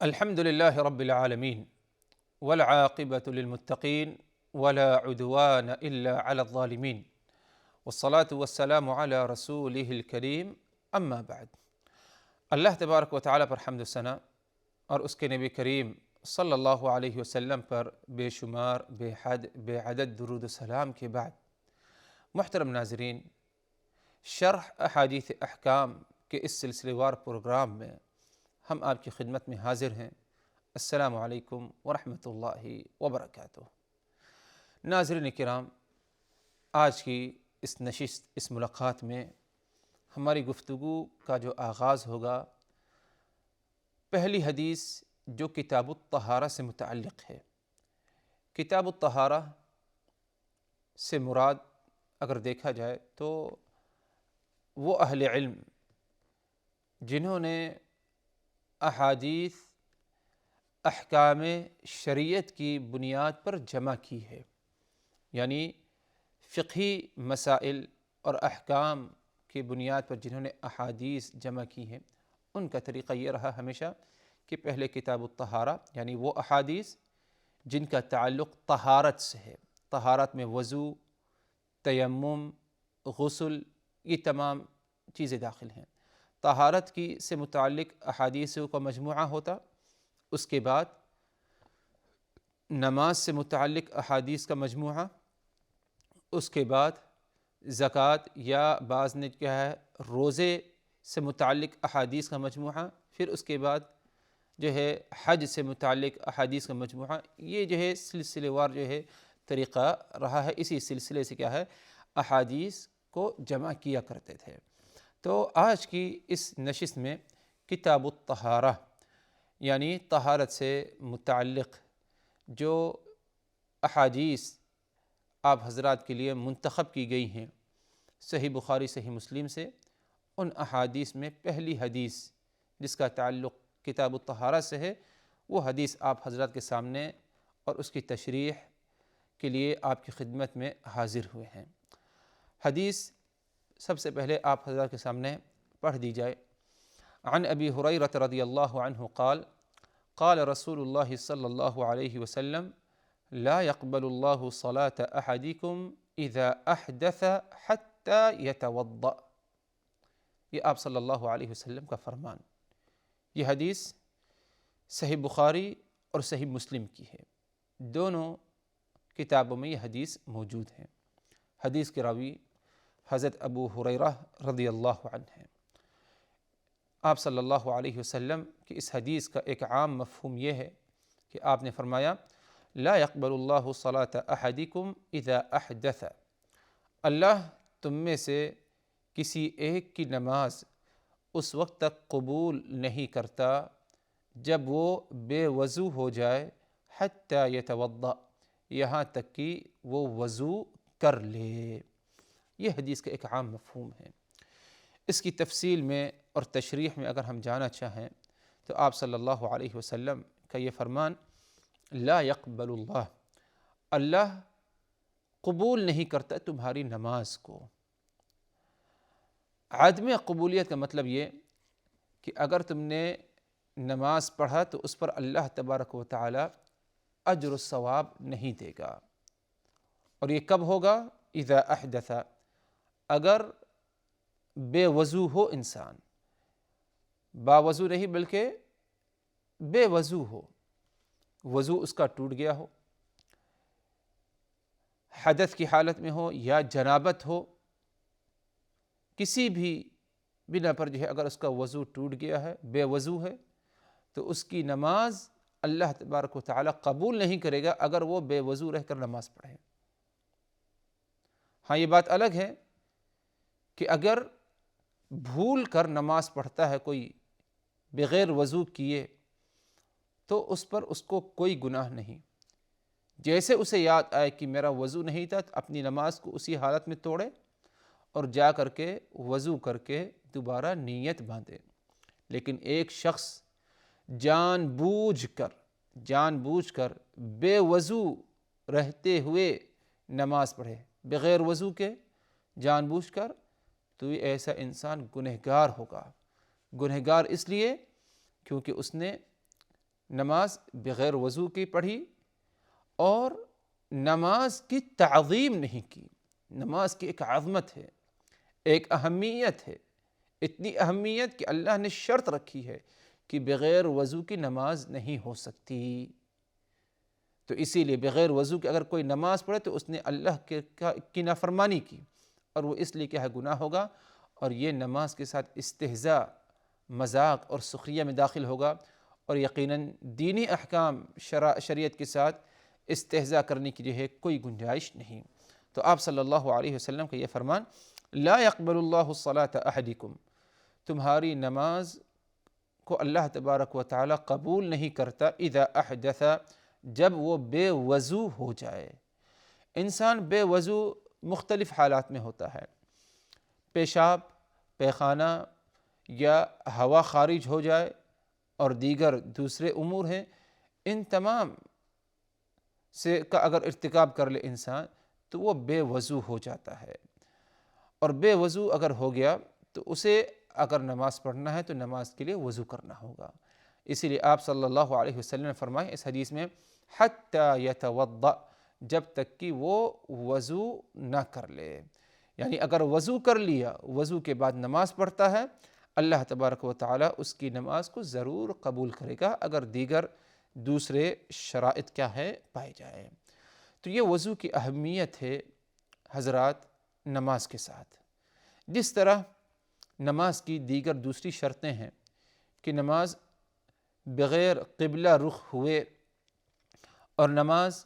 الحمد لله رب العالمين والعاقبة للمتقين ولا عدوان إلا على الظالمين والصلاة والسلام على رسوله الكريم اما بعد۔ اللہ تبارک و تعالیٰ پر حمد و ثنا اور اس کے نبی کریم صلی اللہ علیہ وسلم پر بے شمار بے حد بے عدد درود و سلام کے بعد، محترم ناظرین، شرح احادیث احکام کے اس سلسلے وار پروگرام میں ہم آپ کی خدمت میں حاضر ہیں۔ السلام علیکم ورحمۃ اللہ وبرکاتہ۔ ناظرین کرام، آج کی اس نشست، اس ملاقات میں ہماری گفتگو کا جو آغاز ہوگا، پہلی حدیث جو کتاب الطہارہ سے متعلق ہے۔ کتاب الطہارہ سے مراد اگر دیکھا جائے تو وہ اہل علم جنہوں نے احادیث احکام شریعت کی بنیاد پر جمع کی ہے، یعنی فقہی مسائل اور احکام کی بنیاد پر جنہوں نے احادیث جمع کی ہیں، ان کا طریقہ یہ رہا ہمیشہ کہ پہلے کتاب الطہارہ، یعنی وہ احادیث جن کا تعلق طہارت سے ہے، طہارت میں وضو، تیمم، غسل، یہ تمام چیزیں داخل ہیں۔ طہارت کی سے متعلق احادیثوں کا مجموعہ ہوتا، اس کے بعد نماز سے متعلق احادیث کا مجموعہ، اس کے بعد زکوٰۃ یا بعض نے کیا ہے روزے سے متعلق احادیث کا مجموعہ، پھر اس کے بعد جو ہے حج سے متعلق احادیث کا مجموعہ۔ یہ جو ہے سلسلے وار جو ہے طریقہ رہا ہے، اسی سلسلے سے کیا ہے احادیث کو جمع کیا کرتے تھے۔ تو آج کی اس نشست میں کتاب الطہارہ، یعنی طہارت سے متعلق جو احادیث آپ حضرات کے لیے منتخب کی گئی ہیں صحیح بخاری صحیح مسلم سے، ان احادیث میں پہلی حدیث جس کا تعلق کتاب الطہارہ سے ہے، وہ حدیث آپ حضرات کے سامنے اور اس کی تشریح کے لیے آپ کی خدمت میں حاضر ہوئے ہیں۔ حدیث سب سے پہلے آپ حضرات کے سامنے پڑھ دی جائے۔ عن ابی ہریرہ رضی اللہ عنہ قال قال رسول اللہ صلی اللہ علیہ وسلم لا يقبل اللہ صلاة احدکم اذا احدث حتى يتوضأ۔ یہ آپ صلی اللہ علیہ وسلم کا فرمان۔ یہ حدیث صحیح بخاری اور صحیح مسلم کی ہے، دونوں کتابوں میں یہ حدیث موجود ہے۔ حدیث کے راوی حضرت ابو ہریرہ رضی اللہ عنہ ہیں۔ آپ صلی اللہ علیہ وسلم کی اس حدیث کا ایک عام مفہوم یہ ہے کہ آپ نے فرمایا لا يقبل اللہ صلاة احدکم اذا احدث، اللہ تم میں سے کسی ایک کی نماز اس وقت تک قبول نہیں کرتا جب وہ بے وضو ہو جائے، حتی یتوضأ، یہاں تک کہ وہ وضو کر لے۔ یہ حدیث کا ایک عام مفہوم ہے۔ اس کی تفصیل میں اور تشریح میں اگر ہم جانا چاہیں تو آپ صلی اللہ علیہ وسلم کا یہ فرمان لا يقبل اللہ، اللہ قبول نہیں کرتا تمہاری نماز کو۔ عدم قبولیت کا مطلب یہ کہ اگر تم نے نماز پڑھا تو اس پر اللہ تبارک و تعالی اجر و ثواب نہیں دے گا، اور یہ کب ہوگا؟ اذا احدث، اگر بے وضو ہو انسان، باوضو نہیں بلکہ بے وضو ہو، وضو اس کا ٹوٹ گیا ہو، حدث کی حالت میں ہو یا جنابت ہو، کسی بھی بنا پر جو ہے اگر اس کا وضو ٹوٹ گیا ہے، بے وضو ہے، تو اس کی نماز اللہ تبارک و تعالی قبول نہیں کرے گا اگر وہ بے وضو رہ کر نماز پڑھے۔ ہاں، یہ بات الگ ہے کہ اگر بھول کر نماز پڑھتا ہے کوئی بغیر وضو کیے تو اس پر اس کو کوئی گناہ نہیں، جیسے اسے یاد آئے کہ میرا وضو نہیں تھا، اپنی نماز کو اسی حالت میں توڑے اور جا کر کے وضو کر کے دوبارہ نیت باندھے۔ لیکن ایک شخص جان بوجھ کر بے وضو رہتے ہوئے نماز پڑھے، بغیر وضو کے جان بوجھ کر، تو یہ ایسا انسان گنہگار ہوگا۔ گنہگار اس لیے کیونکہ اس نے نماز بغیر وضو کی پڑھی اور نماز کی تعظیم نہیں کی۔ نماز کی ایک عظمت ہے، ایک اہمیت ہے، اتنی اہمیت کہ اللہ نے شرط رکھی ہے کہ بغیر وضو کی نماز نہیں ہو سکتی۔ تو اسی لیے بغیر وضو کے اگر کوئی نماز پڑھے تو اس نے اللہ کی نافرمانی کی، اور وہ اس لیے کیا ہے گناہ ہوگا، اور یہ نماز کے ساتھ استہزاء، مذاق اور سخریہ میں داخل ہوگا، اور یقیناً دینی احکام شریعت کے ساتھ استہزاء کرنے کی جو ہے کوئی گنجائش نہیں۔ تو آپ صلی اللہ علیہ وسلم کا یہ فرمان، لا يقبل اللہ الصلاۃ احدکم، تمہاری نماز کو اللہ تبارک و تعالی قبول نہیں کرتا، اذا احدث، جب وہ بے وضو ہو جائے۔ انسان بے وضو مختلف حالات میں ہوتا ہے، پیشاب، پیخانہ یا ہوا خارج ہو جائے اور دیگر دوسرے امور ہیں، ان تمام سے کا اگر ارتکاب کر لے انسان تو وہ بے وضو ہو جاتا ہے، اور بے وضو اگر ہو گیا تو اسے اگر نماز پڑھنا ہے تو نماز کے لیے وضو کرنا ہوگا۔ اسی لیے آپ صلی اللہ علیہ وسلم نے فرمایا اس حدیث میں، حتی یتوضأ، جب تک کہ وہ وضو نہ کر لے، یعنی اگر وضو کر لیا، وضو کے بعد نماز پڑھتا ہے، اللہ تبارک و تعالی اس کی نماز کو ضرور قبول کرے گا اگر دیگر دوسرے شرائط کیا ہے پائے جائیں۔ تو یہ وضو کی اہمیت ہے حضرات نماز کے ساتھ۔ جس طرح نماز کی دیگر دوسری شرطیں ہیں کہ نماز بغیر قبلہ رخ ہوئے اور نماز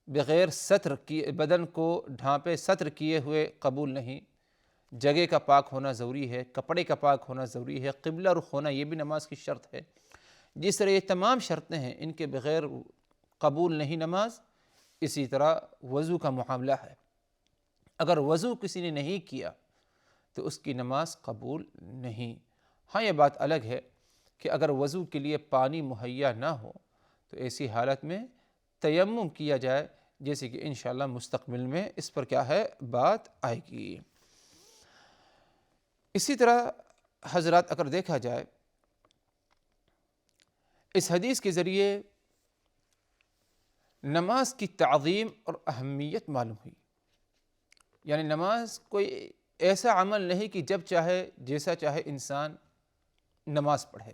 بغیر ستر کیے، بدن کو ڈھانپے ستر کیے ہوئے قبول نہیں، جگہ کا پاک ہونا ضروری ہے، کپڑے کا پاک ہونا ضروری ہے، قبلہ رخ ہونا یہ بھی نماز کی شرط ہے۔ جس طرح یہ تمام شرطیں ہیں ان کے بغیر قبول نہیں نماز، اسی طرح وضو کا معاملہ ہے، اگر وضو کسی نے نہیں کیا تو اس کی نماز قبول نہیں۔ ہاں یہ بات الگ ہے کہ اگر وضو کے لیے پانی مہیا نہ ہو تو ایسی حالت میں تیمم کیا جائے، جیسے کہ انشاءاللہ مستقبل میں اس پر کیا ہے بات آئے گی۔ اسی طرح حضرات اگر دیکھا جائے اس حدیث کے ذریعے نماز کی تعظیم اور اہمیت معلوم ہوئی، یعنی نماز کوئی ایسا عمل نہیں کہ جب چاہے جیسا چاہے انسان نماز پڑھے،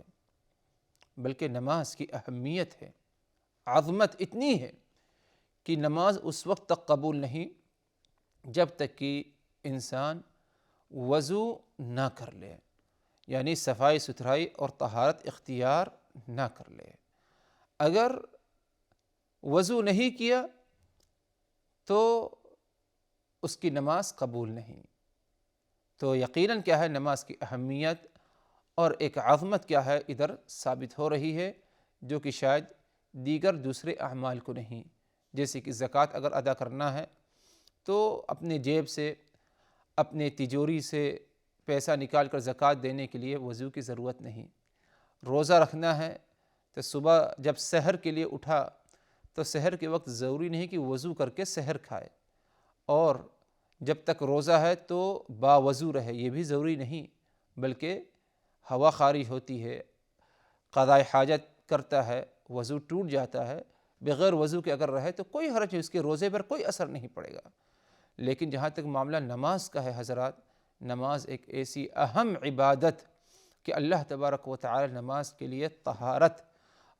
بلکہ نماز کی اہمیت ہے، عظمت اتنی ہے کہ نماز اس وقت تک قبول نہیں جب تک کہ انسان وضو نہ کر لے، یعنی صفائی ستھرائی اور طہارت اختیار نہ کر لے۔ اگر وضو نہیں کیا تو اس کی نماز قبول نہیں۔ تو یقیناً کیا ہے نماز کی اہمیت اور ایک عظمت کیا ہے ادھر ثابت ہو رہی ہے، جو کہ شاید دیگر دوسرے اعمال کو نہیں۔ جیسے کہ زکوٰۃ اگر ادا کرنا ہے تو اپنے جیب سے، اپنے تجوری سے پیسہ نکال کر زکوٰۃ دینے کے لیے وضو کی ضرورت نہیں۔ روزہ رکھنا ہے تو صبح جب سحر کے لیے اٹھا تو سحر کے وقت ضروری نہیں کہ وضو کر کے سحر کھائے، اور جب تک روزہ ہے تو باوضو رہے، یہ بھی ضروری نہیں، بلکہ ہوا خارج ہوتی ہے، قضاء حاجت کرتا ہے، وضو ٹوٹ جاتا ہے، بغیر وضو کے اگر رہے تو کوئی حرج نہیں، اس کے روزے پر کوئی اثر نہیں پڑے گا۔ لیکن جہاں تک معاملہ نماز کا ہے حضرات، نماز ایک ایسی اہم عبادت کہ اللہ تبارک و تعالی نماز کے لیے طہارت،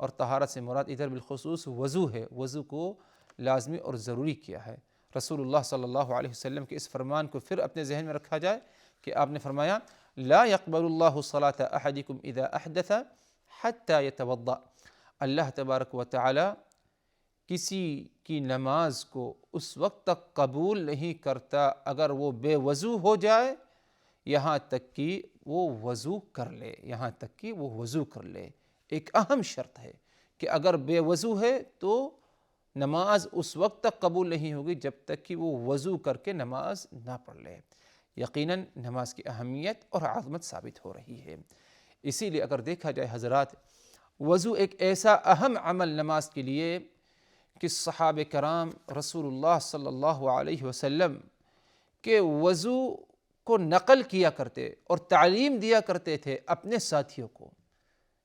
اور طہارت سے مراد ادھر بالخصوص وضو ہے، وضو کو لازمی اور ضروری کیا ہے۔ رسول اللہ صلی اللہ علیہ وسلم کے اس فرمان کو پھر اپنے ذہن میں رکھا جائے کہ آپ نے فرمایا، لا يقبل اللہ صلاة احدکم اذا احدث حتی یتوضأ، اللہ تبارک و تعالی کسی کی نماز کو اس وقت تک قبول نہیں کرتا اگر وہ بے وضو ہو جائے، یہاں تک کہ وہ وضو کر لے، یہاں تک کہ وہ وضو کر لے۔ ایک اہم شرط ہے کہ اگر بے وضو ہے تو نماز اس وقت تک قبول نہیں ہوگی جب تک کہ وہ وضو کر کے نماز نہ پڑھ لے۔ یقیناً نماز کی اہمیت اور عظمت ثابت ہو رہی ہے۔ اسی لیے اگر دیکھا جائے حضرات، وضو ایک ایسا اہم عمل نماز کے لیے کہ صحابہ کرام رسول اللہ صلی اللہ علیہ وسلم کے وضو کو نقل کیا کرتے اور تعلیم دیا کرتے تھے اپنے ساتھیوں کو،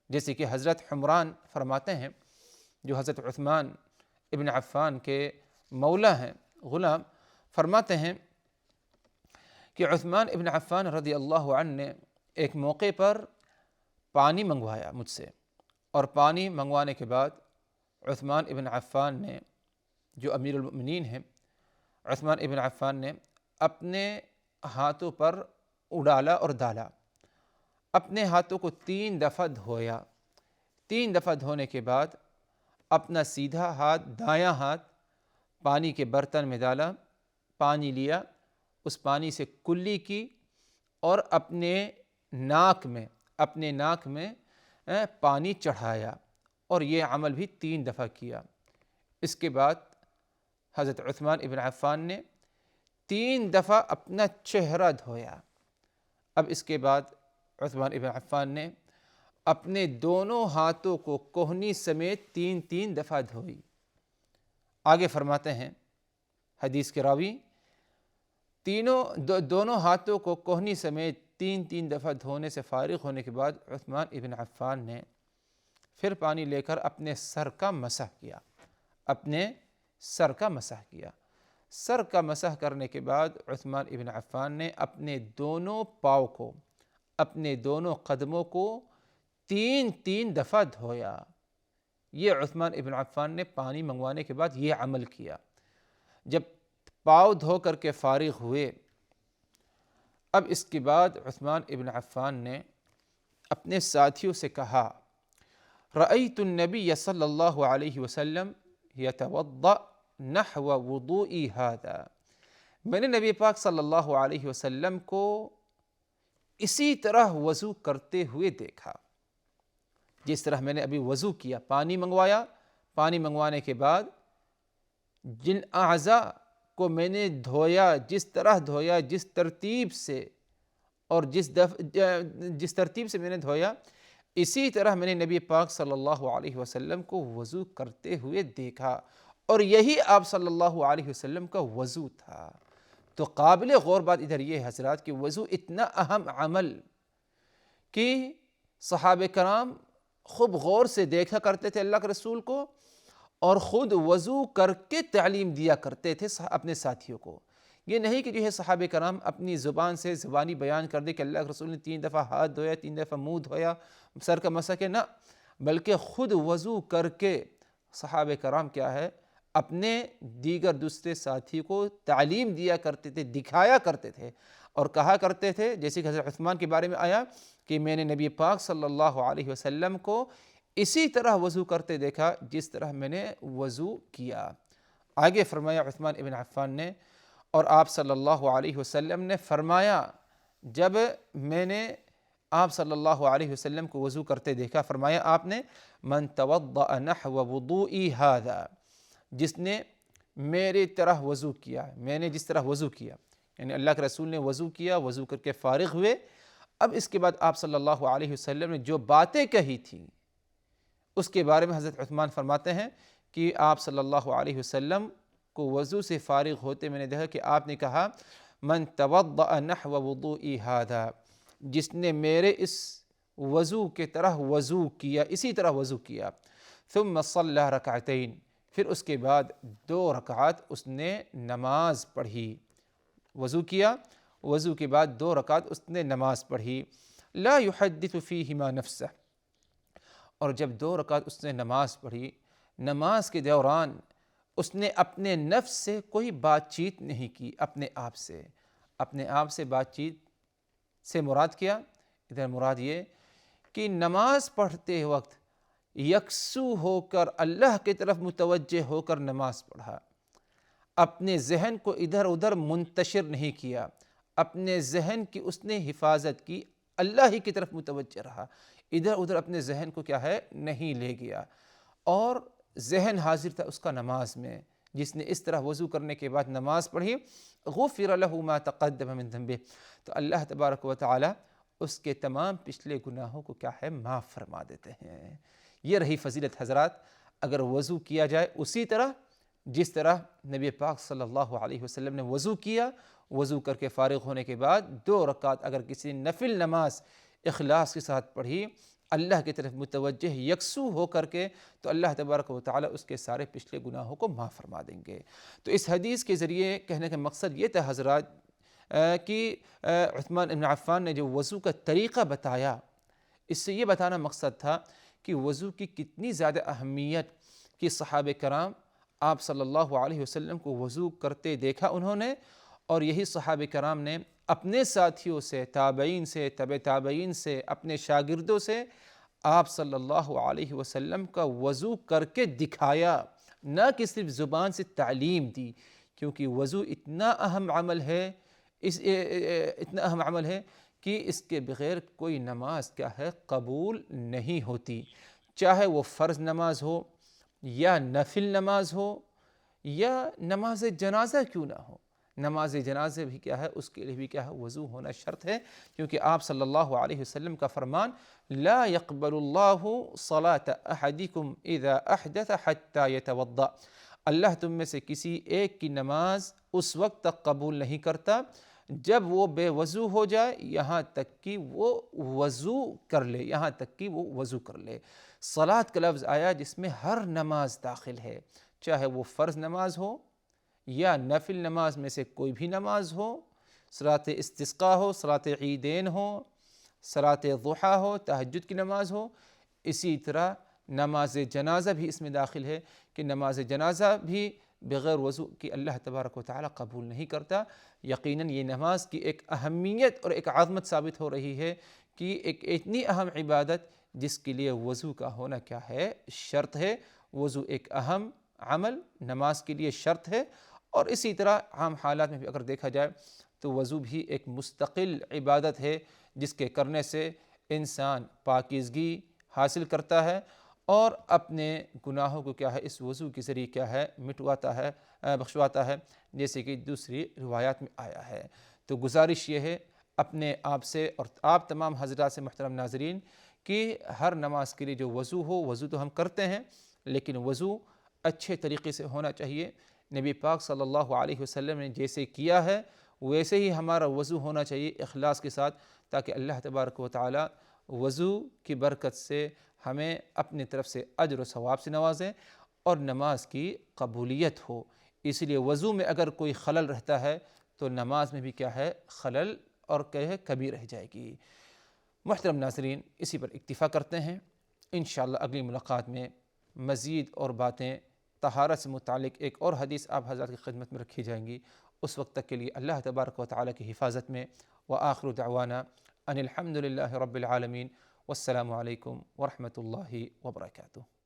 جیسے کہ حضرت حمران فرماتے ہیں، جو حضرت عثمان ابن عفان کے مولا ہیں، غلام، فرماتے ہیں کہ عثمان ابن عفان رضی اللہ عنہ نے ایک موقع پر پانی منگوایا مجھ سے، اور پانی منگوانے کے بعد عثمان ابن عفان نے، جو امیر المؤمنین ہیں، عثمان ابن عفان نے اپنے ہاتھوں پر اڈالا اور ڈالا، اپنے ہاتھوں کو 3 دفعہ دھویا، 3 دفعہ دھونے کے بعد اپنا سیدھا ہاتھ، دایاں ہاتھ پانی کے برتن میں ڈالا، پانی لیا، اس پانی سے کلی کی اور اپنے ناک میں پانی چڑھایا، اور یہ عمل بھی 3 دفعہ کیا۔ اس کے بعد حضرت عثمان ابن عفان نے 3 دفعہ اپنا چہرہ دھویا۔ اب اس کے بعد عثمان ابن عفان نے اپنے دونوں ہاتھوں کو کوہنی سمیت 3 دفعہ دھوئی۔ آگے فرماتے ہیں حدیث کے راوی، دونوں ہاتھوں کو کوہنی سمیت 3 دفعہ دھونے سے فارغ ہونے کے بعد عثمان ابن عفان نے پھر پانی لے کر اپنے سر کا مسح کیا، سر کا مسح کرنے کے بعد عثمان ابن عفان نے اپنے دونوں پاؤں کو، اپنے دونوں قدموں کو 3 دفعہ دھویا۔ یہ عثمان ابن عفان نے پانی منگوانے کے بعد یہ عمل کیا۔ جب پاؤں دھو کر کے فارغ ہوئے، اب اس کے بعد عثمان ابن عفان نے اپنے ساتھیوں سے کہا، رأیت النبی صلی اللہ علیہ وسلم یتوضأ نحو وضوئی ھذا، میں نے نبی پاک صلی اللہ علیہ وسلم کو اسی طرح وضو کرتے ہوئے دیکھا، جس طرح میں نے ابھی وضو کیا، پانی منگوایا، پانی منگوانے کے بعد جن اعضاء کو میں نے دھویا، جس طرح دھویا، جس ترتیب سے اور جس ترتیب سے میں نے دھویا، اسی طرح میں نے نبی پاک صلی اللہ علیہ وسلم کو وضو کرتے ہوئے دیکھا، اور یہی آپ صلی اللہ علیہ وسلم کا وضو تھا۔ تو قابل غور بات ادھر یہ ہے حضرات کہ وضو اتنا اہم عمل کہ صحابہ کرام خوب غور سے دیکھا کرتے تھے اللہ کے رسول کو، اور خود وضو کر کے تعلیم دیا کرتے تھے اپنے ساتھیوں کو۔ یہ نہیں کہ جو ہے صحابہ کرام اپنی زبان سے زبانی بیان کر دے کہ اللہ کے رسول نے 3 دفعہ ہاتھ دھویا، 3 دفعہ منہ دھویا، سر کا مسح کیا، نہ، بلکہ خود وضو کر کے صحابہ کرام کیا ہے، اپنے دیگر دوسرے ساتھی کو تعلیم دیا کرتے تھے، دکھایا کرتے تھے، اور کہا کرتے تھے، جیسے کہ حضرت عثمان کے بارے میں آیا کہ میں نے نبی پاک صلی اللہ علیہ وسلم کو اسی طرح وضو کرتے دیکھا جس طرح میں نے وضو کیا۔ آگے فرمایا عثمان ابن عفان نے، اور آپ صلی اللہ علیہ وسلم نے فرمایا، جب میں نے آپ صلی اللہ علیہ وسلم کو وضو کرتے دیکھا، فرمایا آپ نے، من توضأ نحو وضوئی ھذا، جس نے میری طرح وضو کیا، میں نے جس طرح وضو کیا، یعنی اللہ کے رسول نے وضو کیا، وضو کر کے فارغ ہوئے۔ اب اس کے بعد آپ صلی اللہ علیہ وسلم نے جو باتیں کہی تھیں اس کے بارے میں حضرت عثمان فرماتے ہیں کہ آپ صلی اللہ علیہ وسلم کو وضو سے فارغ ہوتے میں نے دیکھا کہ آپ نے کہا، من توضأ نحو وضوئی ھذا، جس نے میرے اس وضو کے طرح وضو کیا، اسی طرح وضو کیا، ثم صلی رکعتین، پھر اس کے بعد 2 رکعات اس نے نماز پڑھی، وضو کیا، وضو کے بعد 2 رکعات اس نے نماز پڑھی، لا یحدث فیہما نفسہ، اور جب 2 رکعات اس نے نماز پڑھی، نماز کے دوران اس نے اپنے نفس سے کوئی بات چیت نہیں کی، اپنے آپ سے بات چیت سے مراد کیا، ادھر مراد یہ کہ نماز پڑھتے وقت یکسو ہو کر اللہ کی طرف متوجہ ہو کر نماز پڑھا، اپنے ذہن کو ادھر ادھر منتشر نہیں کیا، اپنے ذہن کی اس نے حفاظت کی، اللہ ہی کی طرف متوجہ رہا، ادھر ادھر اپنے ذہن کو کیا ہے نہیں لے گیا، اور ذہن حاضر تھا اس کا نماز میں۔ جس نے اس طرح وضو کرنے کے بعد نماز پڑھی، غفر لہ ما تقدم من ذنبہ، تو اللہ تبارک و تعالی اس کے تمام پچھلے گناہوں کو کیا ہے معاف فرما دیتے ہیں۔ یہ رہی فضیلت حضرات، اگر وضو کیا جائے اسی طرح جس طرح نبی پاک صلی اللہ علیہ وسلم نے وضو کیا، وضو کر کے فارغ ہونے کے بعد 2 رکعت اگر کسی نفل نماز اخلاص کے ساتھ پڑھی، اللہ کی طرف متوجہ یکسو ہو کر کے، تو اللہ تبارک و تعالی اس کے سارے پچھلے گناہوں کو معاف فرما دیں گے۔ تو اس حدیث کے ذریعے کہنے کا مقصد یہ تھا حضرات کہ عثمان بن عفان نے جو وضو کا طریقہ بتایا، اس سے یہ بتانا مقصد تھا کہ وضو کی کتنی زیادہ اہمیت کہ صحابہ کرام آپ صلی اللہ علیہ وسلم کو وضو کرتے دیکھا انہوں نے، اور یہی صحابہ کرام نے اپنے ساتھیوں سے، تابعین سے، تبع تابعین سے، اپنے شاگردوں سے آپ صلی اللہ علیہ وسلم کا وضو کر کے دکھایا، نہ کہ صرف زبان سے تعلیم دی، کیونکہ وضو اتنا اہم عمل ہے، اتنا اہم عمل ہے کہ اس کے بغیر کوئی نماز کیا ہے قبول نہیں ہوتی، چاہے وہ فرض نماز ہو یا نفل نماز ہو یا نماز جنازہ کیوں نہ ہو۔ نماز جنازہ بھی کیا ہے، اس کے لیے بھی کیا ہے، وضو ہونا شرط ہے، کیونکہ آپ صلی اللہ علیہ وسلم کا فرمان لا يقبل اللہ صلاة احدکم اذا احدث حتى يتوضأ، اللہ تم میں سے کسی ایک کی نماز اس وقت تک قبول نہیں کرتا جب وہ بے وضو ہو جائے، یہاں تک کہ وہ وضو کر لے، یہاں تک کہ وہ وضو کر لے۔ صلاۃ کا لفظ آیا جس میں ہر نماز داخل ہے، چاہے وہ فرض نماز ہو یا نفل نماز میں سے کوئی بھی نماز ہو، صلاۃ استسقاء ہو، صلاۃ عیدین ہو، صلاۃ ضحیٰ ہو، تہجد کی نماز ہو، اسی طرح نماز جنازہ بھی اس میں داخل ہے کہ نماز جنازہ بھی بغیر وضو کی اللہ تبارک و تعالی قبول نہیں کرتا۔ یقیناً یہ نماز کی ایک اہمیت اور ایک عظمت ثابت ہو رہی ہے کہ ایک اتنی اہم عبادت جس کے لیے وضو کا ہونا کیا ہے، شرط ہے۔ وضو ایک اہم عمل نماز کے لیے شرط ہے، اور اسی طرح عام حالات میں بھی اگر دیکھا جائے تو وضو بھی ایک مستقل عبادت ہے جس کے کرنے سے انسان پاکیزگی حاصل کرتا ہے اور اپنے گناہوں کو کیا ہے اس وضو کے ذریعے کیا ہے مٹواتا ہے، بخشواتا ہے، جیسے کہ دوسری روایات میں آیا ہے۔ تو گزارش یہ ہے اپنے آپ سے اور آپ تمام حضرات سے محترم ناظرین کہ ہر نماز کے لیے جو وضو ہو، وضو تو ہم کرتے ہیں لیکن وضو اچھے طریقے سے ہونا چاہیے۔ نبی پاک صلی اللہ علیہ وسلم نے جیسے کیا ہے ویسے ہی ہمارا وضو ہونا چاہیے اخلاص کے ساتھ، تاکہ اللہ تبارک و تعالی وضو کی برکت سے ہمیں اپنی طرف سے اجر و ثواب سے نوازیں اور نماز کی قبولیت ہو۔ اس لیے وضو میں اگر کوئی خلل رہتا ہے تو نماز میں بھی کیا ہے خلل اور کیا ہے کمی رہ جائے گی۔ محترم ناظرین، اسی پر اکتفا کرتے ہیں، انشاءاللہ اگلی ملاقات میں مزید اور باتیں طہارت سے متعلق ایک اور حدیث آپ حضرات کی خدمت میں رکھی جائیں گی۔ اس وقت تک کے لیے اللہ تبارک و تعالی کی حفاظت میں، وآخر دعوانا ان الحمد للہ رب العالمین، والسلام علیکم ورحمۃ اللہ وبرکاتہ۔